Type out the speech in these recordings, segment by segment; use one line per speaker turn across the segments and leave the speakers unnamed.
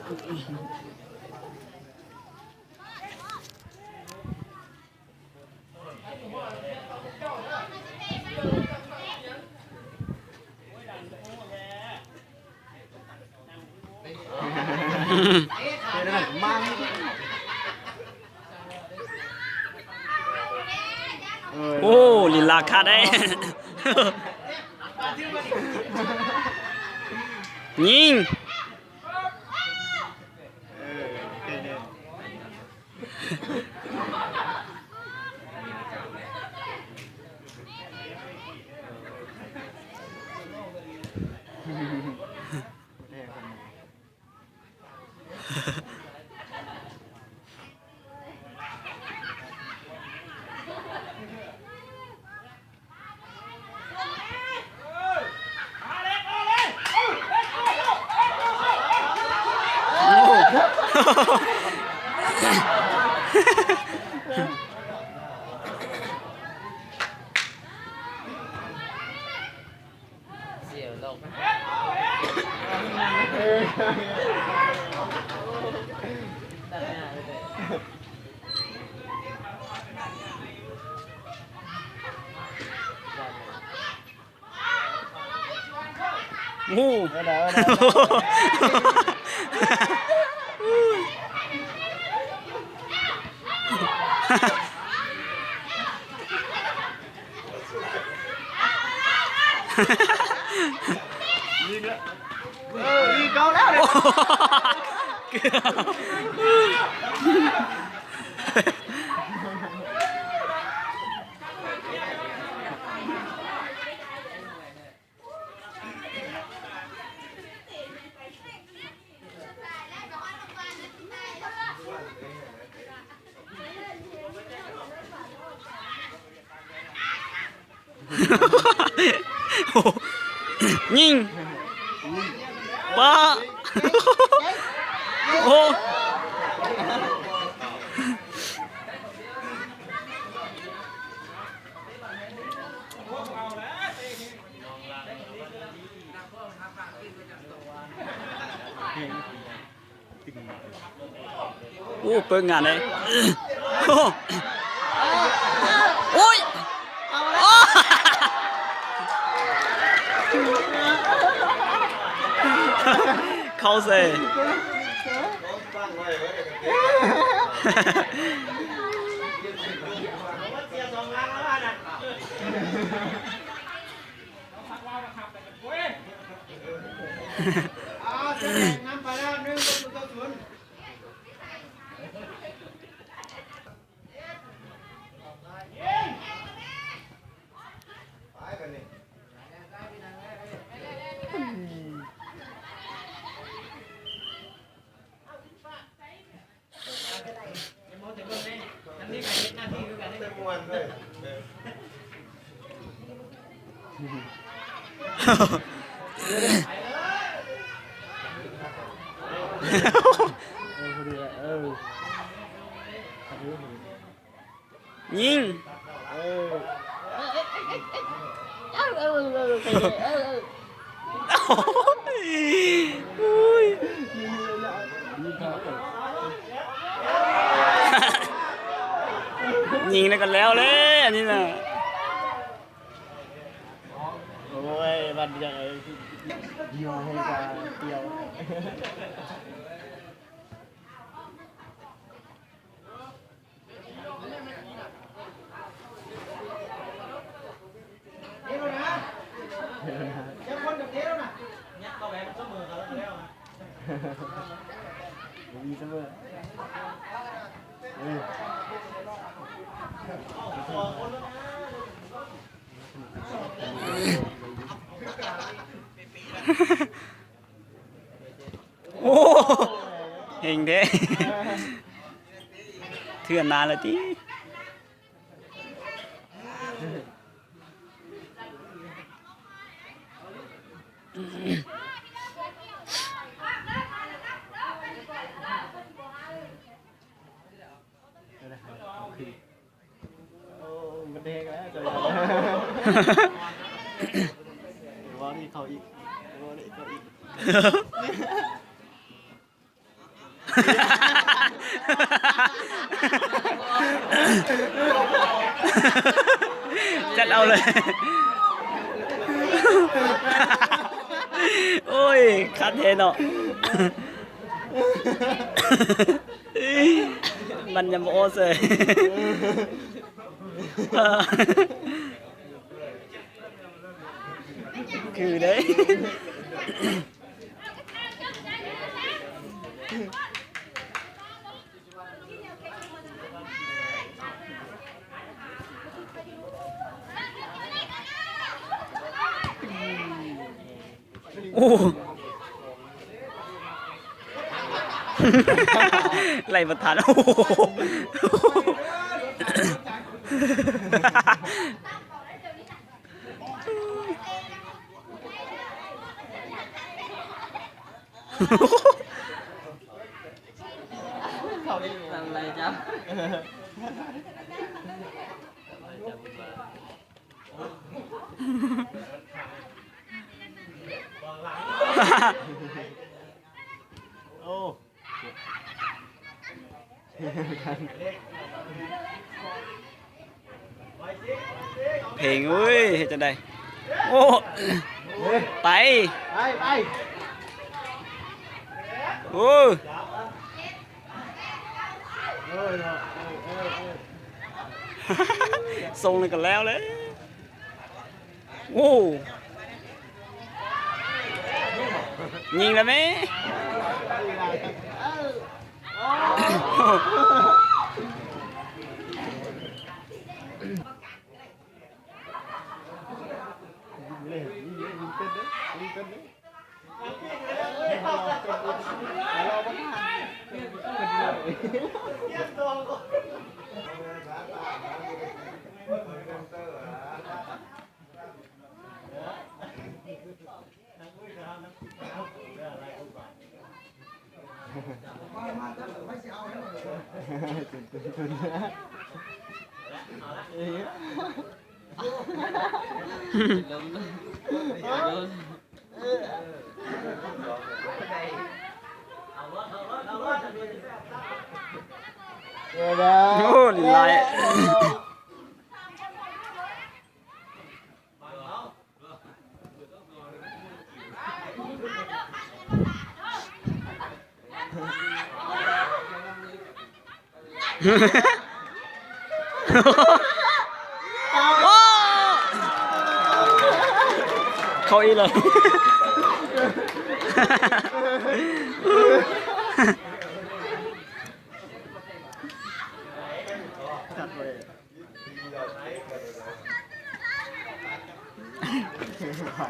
โอ้ลีลาคาได้ยิง
เสียวลงตัดหน้าเลย
โอ้
ยิงเกาแล้วเนี่ย
ยิงบ้าโอ้โอ้เปิดงานเลยโอ้ยเข้าเซ่
น้ำไปแล้ว1-0
ยิงยิงแล้วกันแล้วเลยอันนี้นะ
โอ้ยมันยังไงเดียวให้กันเดียวมีเสมอ
โอ้เฮงเด้เถื่อนนานแล้วจี
มันเด้งแล้วจะว่านี่เขาอีกว่านี่เขาอีก
จัดเอาเลย โอ้ยคัดเทนเนาะ มันยังโอ้เสย คือđấy. โอ้ ไหลประทานโอ้โห
เขาทำอะไรจ๊ะ
โอ้
เพลงเว้ยเฮ็ดจังได๋โอ้ไป
ไป
โอ้
เอ้ยเนาะเอ้ย
ส่งเลยกันแล้วเลยโอ้ยิงแล้วไหม
เล่นยิงเต้นเด้ยิงเต้นเด้
โอ้ลาย เขาอีเลย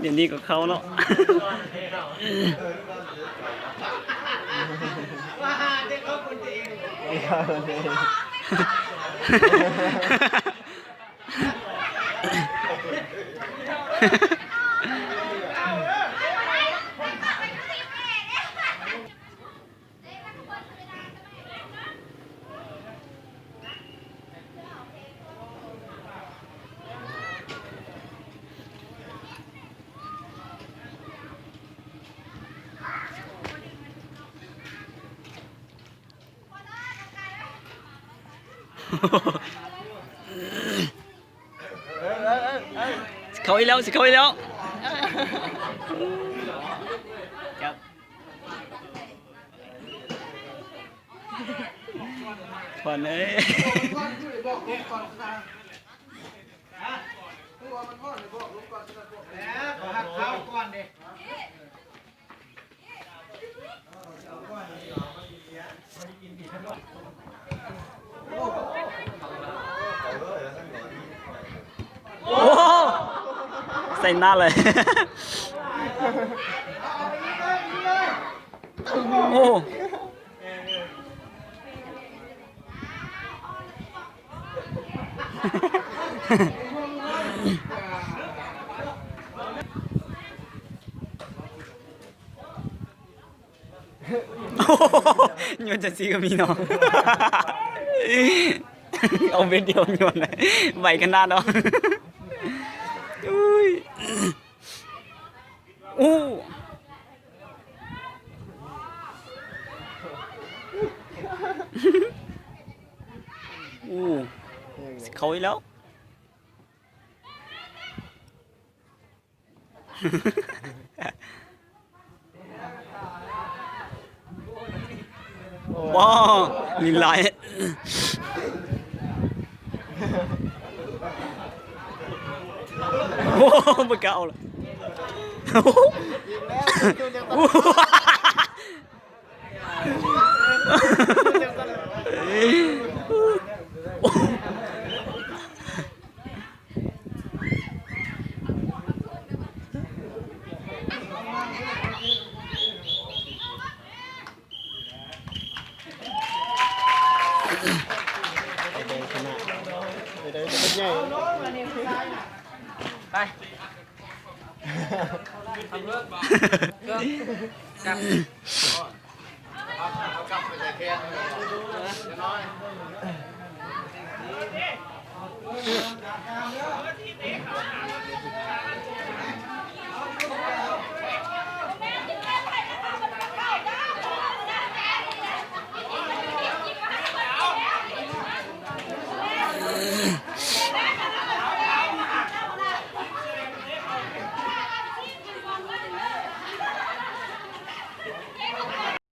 เดี๋ยวนี้ก็เขาเนาะ เขาอีกแล้วสิเขาอีกแล้วครับผ่อนเอ้ยโอ้ใส่หน้าเลย โอ้ โยนจะซีก็มีเนาะ เอาเวเดียวโยนเลยไหวขนาดเนาะอุ้ยอู้ อู้เขาอีกแล้ว ว้าวมีลายโอ้ไม่กล้าเอาเลย
ชนะไม่ได้จะเป็นใหญ่
ไปทำเรื่องเครื่องกลับเอากลับไปใส่แคนน้อย